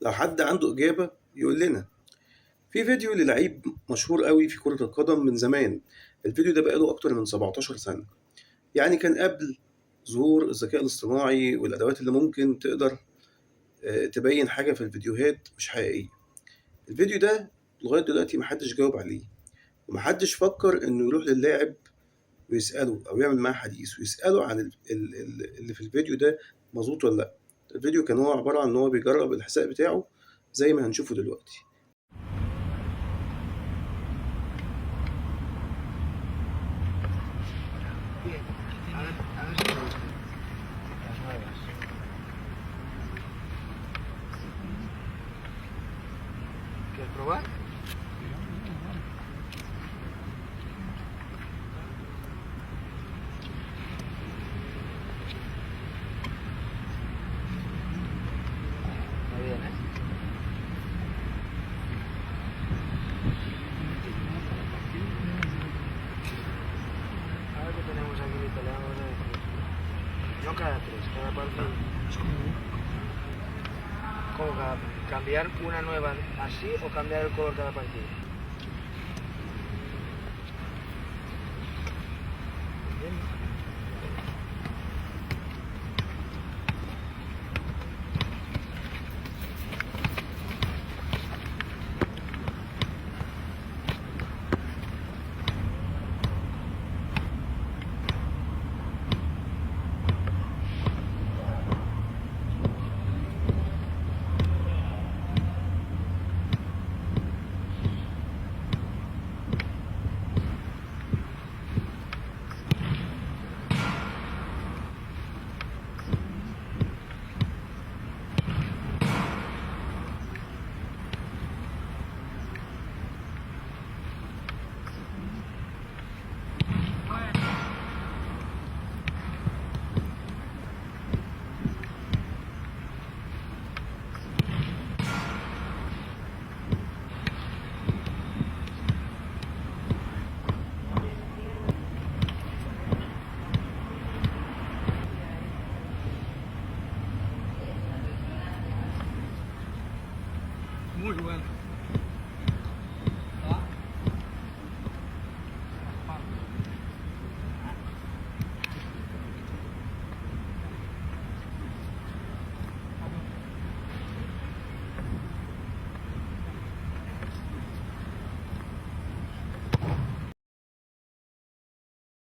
لو حد عنده إجابة يقول لنا. في فيديو للعيب مشهور قوي في كرة القدم من زمان، الفيديو ده بقاله أكتر من 17 سنة، يعني كان قبل ظهور الذكاء الاصطناعي والأدوات اللي ممكن تقدر تبين حاجة في الفيديوهات مش حقيقية. الفيديو ده لغاية دلوقتي محدش جاوب عليه، ومحدش فكر إنه يروح للاعب ويسأله أو يعمل معاه حديث ويسأله عن اللي في الفيديو ده مظبوط ولا لأ. الفيديو كان هو عبارة عن إن هو بيجرب الحساب بتاعه زي ما هنشوفه دلوقتي. ¿Quieres probar? Está bien, ¿eh? A ver qué tenemos aquí de italiano. No cada tres, cada partido. ¿Cómo cambiar una nueva así o cambiar el color cada partido? Muy bueno.